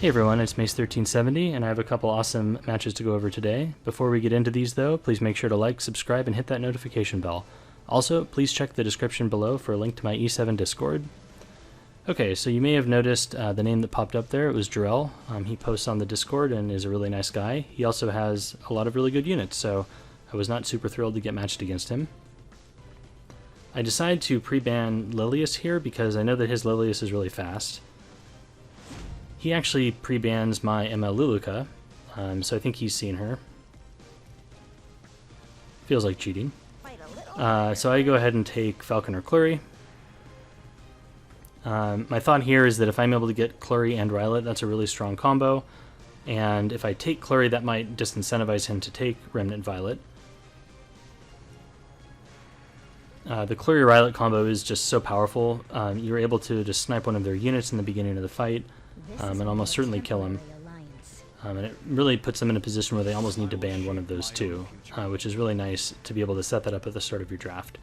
Hey everyone, it's Mace1370, and I have a couple awesome matches to go over today. Before we get into these though, please make sure to like, subscribe, and hit that notification bell. Also, please check the description below for a link to my E7 Discord. Okay, so you may have noticed the name that popped up there. It was Jarrell. He posts on the Discord and is a really nice guy. He also has a lot of really good units, so I was not super thrilled to get matched against him. I decided to pre-ban Lilius here because I know that his Lilius is really fast. He actually pre-bans my ML Luluka, so I think he's seen her. Feels like cheating. So I go ahead and take Falcon or Clury. My thought here is that if I'm able to get Clury and Rylet, that's a really strong combo. And if I take Clury, that might disincentivize him to take Remnant Violet. The Clury Rylet combo is just so powerful. You're able to just snipe one of their units in the beginning of the fight, and almost certainly kill him. And it really puts them in a position where they almost need to ban one of those two, which is really nice to be able to set that up at the start of your draft.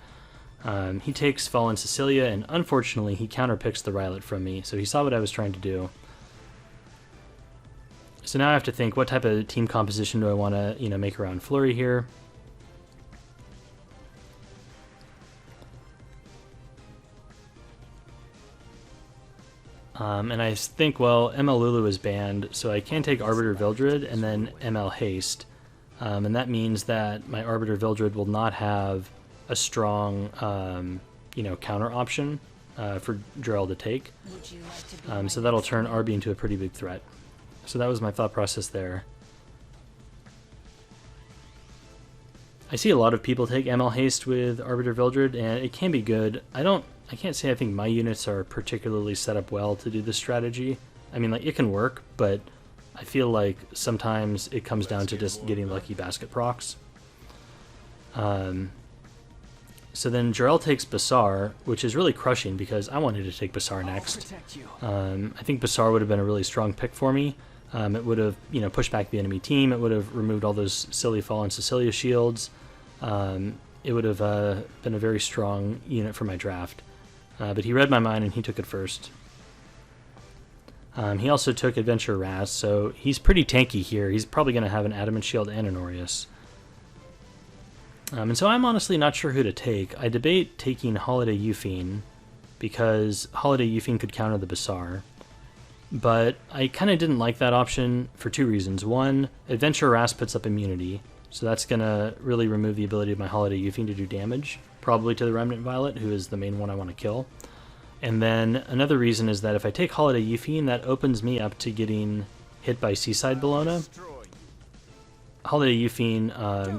He takes Fallen Cecilia, and unfortunately he counterpicks the Rylet from me, so he saw what I was trying to do. So now I have to think, what type of team composition do I want to, make around Flurry here? And I think, well, ML Lulu is banned, so I can take Arbiter Vildred and then ML Haste. And that means that my Arbiter Vildred will not have a strong, counter option for Jarrell to take. So that'll turn Arby into a pretty big threat. So that was my thought process there. I see a lot of people take ML Haste with Arbiter Vildred, and it can be good. I can't say I think my units are particularly set up well to do this strategy. I mean, like, it can work, but I feel like sometimes it comes down to just getting lucky basket procs. So then Jarrell takes Basar, which is really crushing because I wanted to take Basar next. I think Basar would have been a really strong pick for me. It would have, pushed back the enemy team. It would have removed all those silly Fallen Cecilia shields. It would have been a very strong unit for my draft. But he read my mind and he took it first. He also took Adventure Raz, so he's pretty tanky here. He's probably going to have an Adamant Shield and an Aureus. And so I'm honestly not sure who to take. I debate taking Holiday Euphine, because Holiday Euphine could counter the Basar. But I kind of didn't like that option for two reasons. One, Adventure Raz puts up immunity, so that's going to really remove the ability of my Holiday Euphine to do damage, probably to the Remnant Violet, who is the main one I want to kill. And then another reason is that if I take Holiday Euphine, that opens me up to getting hit by Seaside Bellona. Holiday Euphine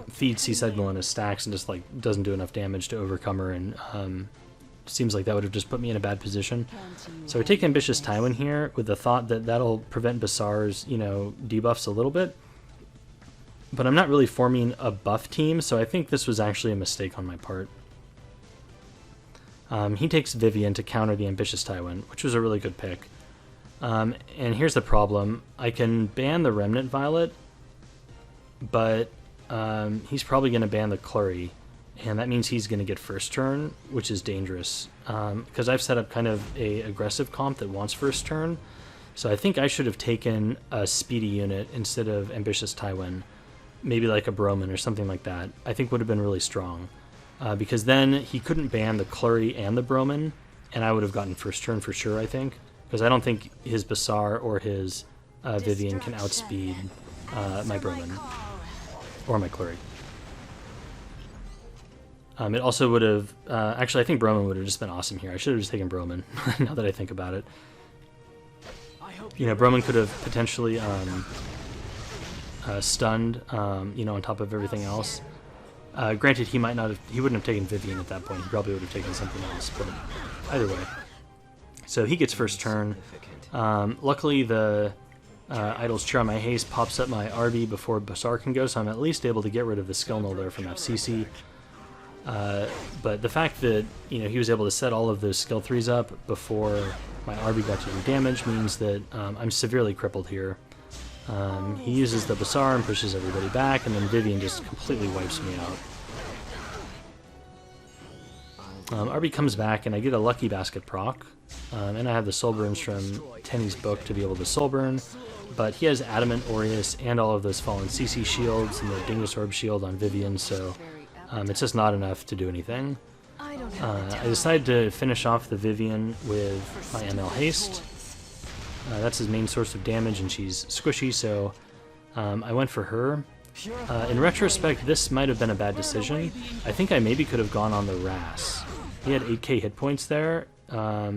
feeds Seaside Bellona's stacks and just doesn't do enough damage to overcome her, and seems like that would have just put me in a bad position. So I take Ambitious Tywin here with the thought that that'll prevent Basar's, debuffs a little bit. But I'm not really forming a buff team, so I think this was actually a mistake on my part. He takes Vivian to counter the Ambitious Tywin, which was a really good pick. And here's the problem. I can ban the Remnant Violet, but he's probably going to ban the Clury, and that means he's going to get first turn, which is dangerous. Because I've set up kind of a aggressive comp that wants first turn, so I think I should have taken a speedy unit instead of Ambitious Tywin. Maybe like a Broman or something like that. I think would have been really strong. Because then he couldn't ban the Clury and the Broman, and I would have gotten first turn for sure, I think. Because I don't think his Basar or his Vivian can outspeed my Broman. Or my Clury. It also would have... actually, I think Broman would have just been awesome here. I should have just taken Broman, now that I think about it. Broman could have potentially... stunned, on top of everything else. Granted, he wouldn't have taken Vivian at that point. He probably would have taken something else, but either way. So he gets first turn. Luckily, the Idol's Cheer on my haste pops up my RB before Basar can go, so I'm at least able to get rid of the skill null there from FCC. But the fact that he was able to set all of those skill 3s up before my RB got to do damage means that I'm severely crippled here. He uses the Basar and pushes everybody back, and then Vivian just completely wipes me RB comes back, and I get a Lucky Basket proc, and I have the Soul Burns from Tenny's book to be able to Soul Burn, but he has Adamant Aureus and all of those Fallen CC shields and the Dingus Orb shield on Vivian, so it's just not enough to do anything. I decided to finish off the Vivian with my ML Haste. That's his main source of damage, and she's squishy, so I went for her. In retrospect, this might have been a bad decision. I think I maybe could have gone on the Ras. He had 8k hit points there. I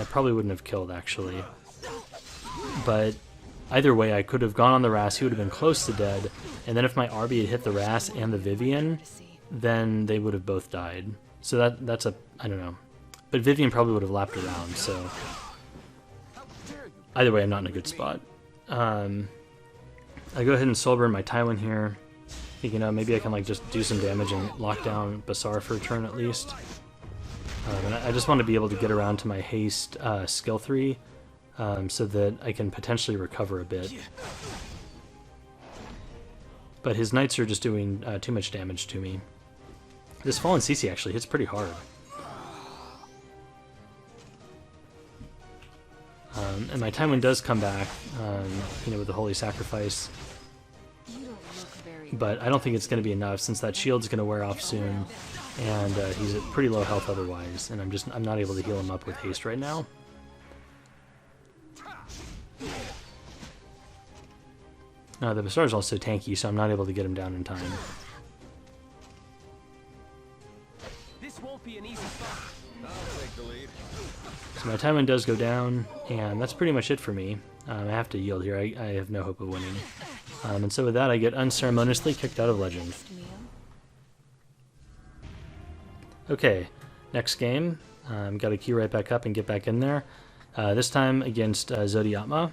probably wouldn't have killed, actually. But either way, I could have gone on the Ras, he would have been close to dead, and then if my RB had hit the Ras and the Vivian, then they would have both died. So that's a... I don't know. But Vivian probably would have lapped around, so... Either way, I'm not in a good spot. I go ahead and Soul Burn my Tywin here, thinking, maybe I can like just do some damage and lock down Basar for a turn at least. And I just want to be able to get around to my haste skill 3 so that I can potentially recover a bit. But his knights are just doing too much damage to me. This Fallen CC actually hits pretty hard. And my Tywin does come back, with the Holy Sacrifice. But I don't think it's going to be enough since that shield's going to wear off soon, and he's at pretty low health otherwise, and I'm not able to heal him up with haste right now. The Basar's also tanky, so I'm not able to get him down in time. This won't be an easy fight. I'll take the lead. So my Tywin does go down, and that's pretty much it for me. I have to yield here. I have no hope of winning. And so with that, I get unceremoniously kicked out of Legend. Okay, next game. Got to queue right back up and get back in there. This time against Zodiatma.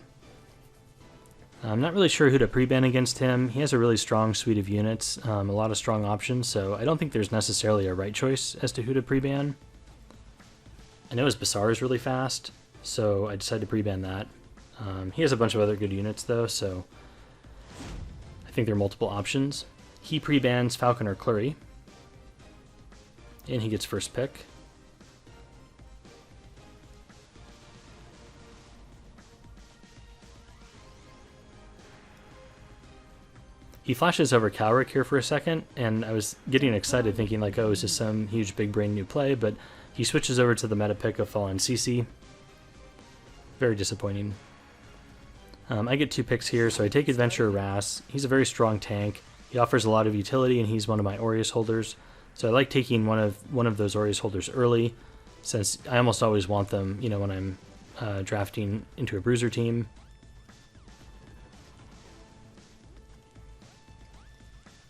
I'm not really sure who to pre-ban against him. He has a really strong suite of units, a lot of strong options, so I don't think there's necessarily a right choice as to who to pre-ban. I know his Basar is really fast, so I decided to pre-ban that. He has a bunch of other good units, though, so I think there are multiple options. He pre-bans Falcon or Clury, and he gets first pick. He flashes over Calric here for a second, and I was getting excited thinking like, oh, is this some huge big brain new play, but he switches over to the meta pick of Fallen CC. Very disappointing. I get 2 picks here, so I take Adventurer Ras. He's a very strong tank. He offers a lot of utility, and he's one of my Aureus holders. So I like taking one of those Aureus holders early, since I almost always want them, when I'm drafting into a bruiser team.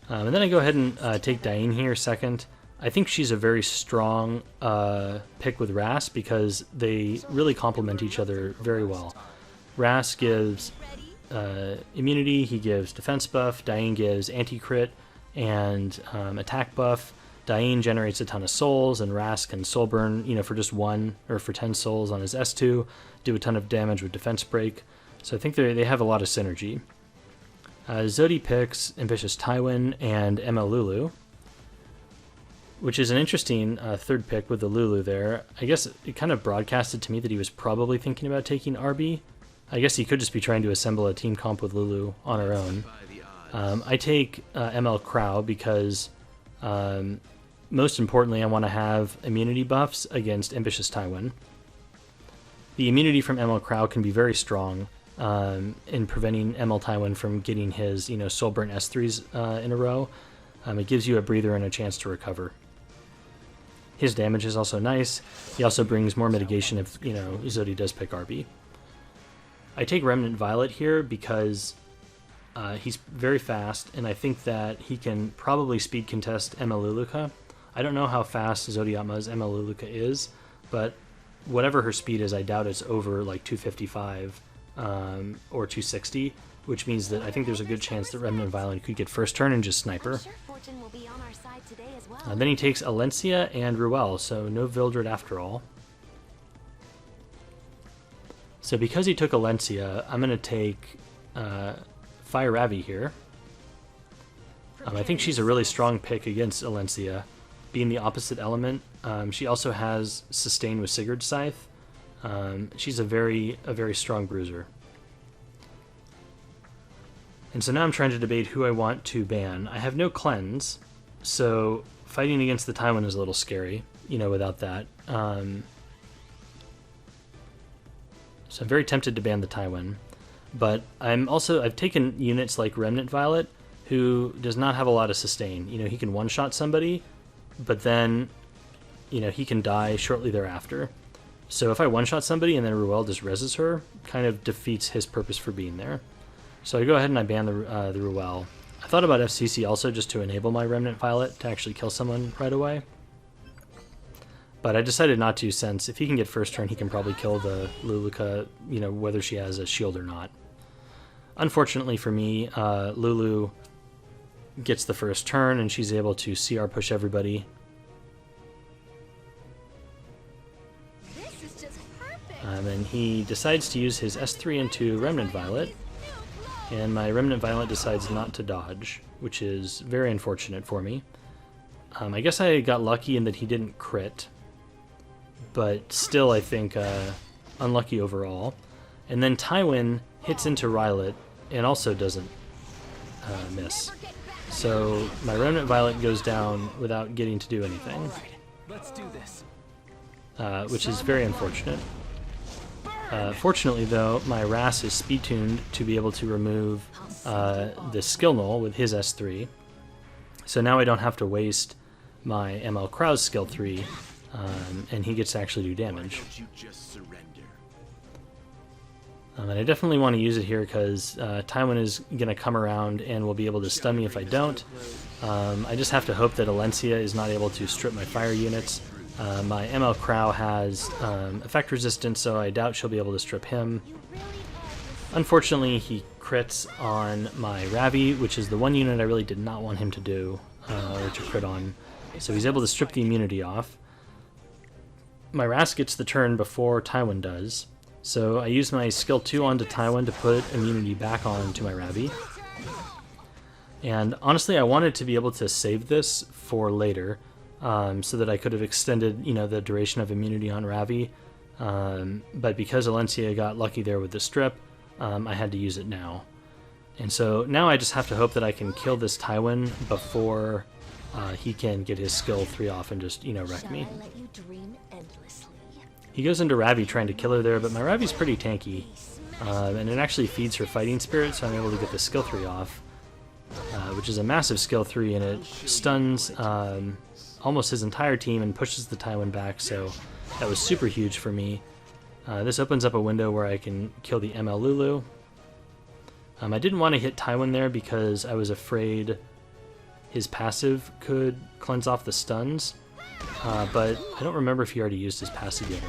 And then I go ahead and take Diane here second. I think she's a very strong pick with Ras because they really complement each other very well. Ras gives immunity, he gives defense buff, Diane gives anti-crit and attack buff. Diane generates a ton of souls, and Ras can soul burn, for just 1 or for 10 souls on his S2, do a ton of damage with defense break. So I think they have a lot of synergy. Zodi picks Ambitious Tywin and ML Lulu, which is an interesting third pick with the Lulu there. I guess it kind of broadcasted to me that he was probably thinking about taking RB. I guess he could just be trying to assemble a team comp with Lulu on her own. I take ML Crow because, most importantly, I want to have immunity buffs against Ambitious Tywin. The immunity from ML Crow can be very strong in preventing ML Tywin from getting his, soul burn S3s in a row. It gives you a breather and a chance to recover. His damage is also nice. He also brings more mitigation if, Zodi does pick RB. I take Remnant Violet here because he's very fast, and I think that he can probably speed contest Emeluluka. I don't know how fast Zodiatma's Emeluluka is, but whatever her speed is, I doubt it's over like 255 or 260, which means that I think there's a good chance that Remnant Violet could get first turn and just sniper. Then he takes Alencia and Ruel, so no Vildred after all. So because he took Alencia, I'm going to take Fire Ravi here. I think she's a really strong pick against Alencia. being the opposite element. She also has sustain with Sigurd's Scythe. She's a very strong bruiser. And so now I'm trying to debate who I want to ban. I have no cleanse, so fighting against the Tywin is a little scary, you know, without that. So I'm very tempted to ban the Tywin. But I've taken units like Remnant Violet, who does not have a lot of sustain. You know, he can one-shot somebody, but then, you know, he can die shortly thereafter. So if I one-shot somebody and then Ruel just reses her, kind of defeats his purpose for being there. So I go ahead and I ban the Ruel. I thought about FCC also just to enable my Remnant Violet to actually kill someone right away. But I decided not to, since if he can get first turn, he can probably kill the Luluka, you know, whether she has a shield or not. Unfortunately for me, Lulu gets the first turn and she's able to CR push everybody. This is just perfect. And he decides to use his S3 into Remnant Violet. And my Remnant Violet decides not to dodge, which is very unfortunate for me. I guess I got lucky in that he didn't crit, but still I think unlucky overall. And then Tywin hits into Rylet and also doesn't miss. So my Remnant Violet goes down without getting to do anything, Let's do this. which is very unfortunate. Fortunately, though, my Ras is speed-tuned to be able to remove the skill null with his S3. So now I don't have to waste my ML Krau's skill 3, and he gets to actually do damage. And I definitely want to use it here because Tywin is going to come around and will be able to stun me if I don't. I just have to hope that Alencia is not able to strip my fire units. My ML Crow has effect resistance, so I doubt she'll be able to strip him. Unfortunately, he crits on my Ravi, which is the one unit I really did not want him to do, or to crit on. So he's able to strip the immunity off. My Ras gets the turn before Tywin does, so I use my skill 2 onto Tywin to put immunity back on to my Ravi. And honestly, I wanted to be able to save this for later, so that I could have extended, you know, the duration of immunity on Ravi. But because Alencia got lucky there with the strip, I had to use it now. And so now I just have to hope that I can kill this Tywin before he can get his skill 3 off and just, you know, wreck me. He goes into Ravi trying to kill her there, but my Ravi's pretty tanky. And it actually feeds her fighting spirit, so I'm able to get the skill 3 off. Which is a massive skill 3, and it stuns almost his entire team and pushes the Tywin back, so that was super huge for me. This opens up a window where I can kill the ML Lulu. I didn't want to hit Tywin there because I was afraid his passive could cleanse off the stuns, but I don't remember if he already used his passive yet or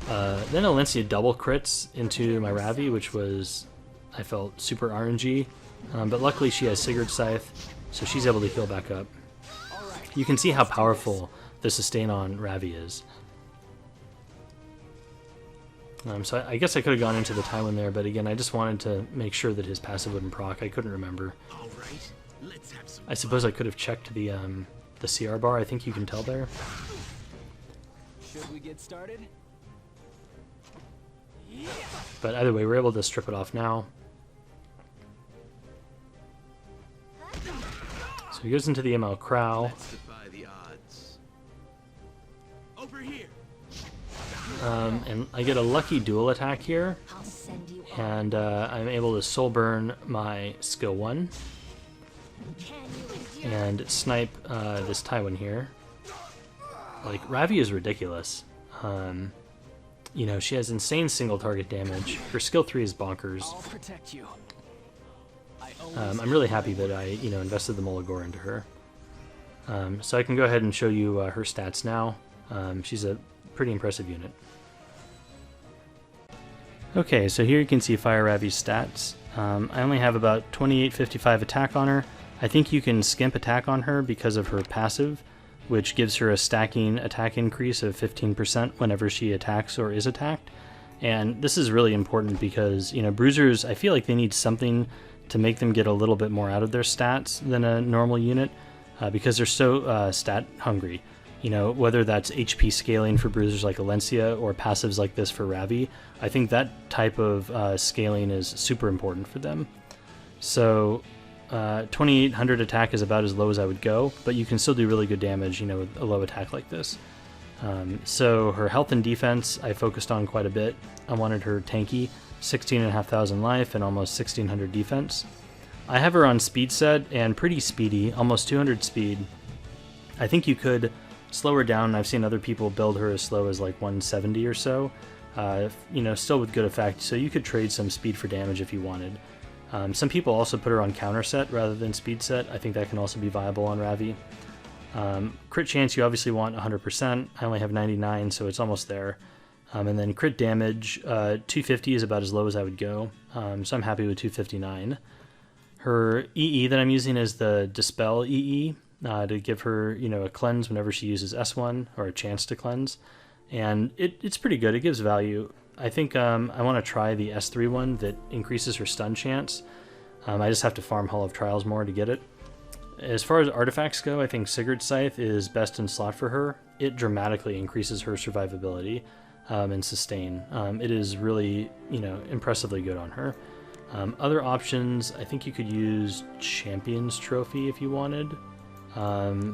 not. Then Alencia double crits into my Ravi, which was, I felt, super RNG, but luckily she has Sigurd's Scythe, so she's able to heal back up. You can see how powerful the sustain on Ravi is. So I guess I could have gone into the Tywin there, but again, I just wanted to make sure that his passive wouldn't proc. I couldn't remember. I suppose I could have checked the CR bar. I think you can tell there. Should we get started? But either way, we're able to strip it off now. So he goes into the ML Crow. And I get a lucky dual attack here, and I'm able to soul burn my skill 1 and snipe this Tywin here. Like, Ravi is ridiculous. You know, she has insane single target damage. Her skill 3 is bonkers. I'll protect you. I'm really happy that I, you know, invested the Mulligore into her. So I can go ahead and show you her stats now. She's a pretty impressive unit. Okay, so here you can see Fire Ravi's stats. I only have about 2855 attack on her. I think you can skimp attack on her because of her passive, which gives her a stacking attack increase of 15% whenever she attacks or is attacked. And this is really important because, you know, bruisers, I feel like they need something to make them get a little bit more out of their stats than a normal unit. because they're so stat hungry. You know, whether that's HP scaling for bruisers like Alencia or passives like this for Ravi, I think that type of scaling is super important for them. So 2800 attack is about as low as I would go, but you can still do really good damage, you know, with a low attack like this. So her health and defense I focused on quite a bit. I wanted her tanky, 16,500 life and almost 1600 defense. I have her on speed set and pretty speedy, almost 200 speed. I think you could slow her down. I've seen other people build her as slow as like 170 or so, you know, still with good effect. So you could trade some speed for damage if you wanted. Some people also put her on counter set rather than speed set. I think that can also be viable on Ravi. Crit chance you obviously want 100%. I only have 99, so it's almost there. And then crit damage, 250 is about as low as I would go. So I'm happy with 259. Her EE that I'm using is the Dispel EE. To give her, you know, a cleanse whenever she uses S1 or a chance to cleanse, and it's pretty good. It gives value. I think I want to try the S3 one that increases her stun chance. I just have to farm Hall of Trials more to get it. As far as artifacts go, I think Sigurd's Scythe is best in slot for her. It dramatically increases her survivability and sustain. It is really, you know, impressively good on her. Other options, I think you could use Champion's Trophy if you wanted.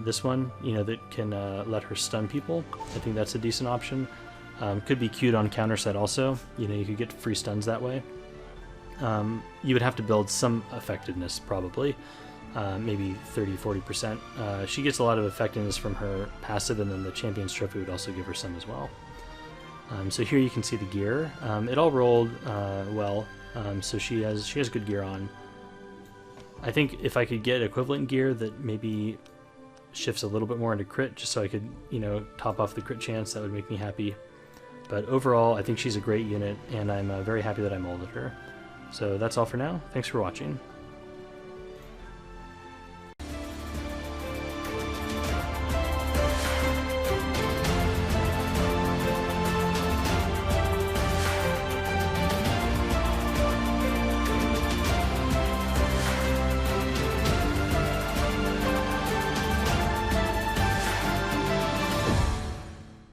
This one, you know, that can let her stun people. I think that's a decent option. Could be cute on counter set also. You know, you could get free stuns that way. You would have to build some effectiveness probably, maybe 30-40%. She gets a lot of effectiveness from her passive, and then the Champion's Trophy would also give her some as well. So here you can see the gear. It all rolled well, so she has good gear on. I think if I could get equivalent gear that maybe shifts a little bit more into crit, just so I could, you know, top off the crit chance, that would make me happy. But overall, I think she's a great unit, and I'm very happy that I molded her. So that's all for now. Thanks for watching.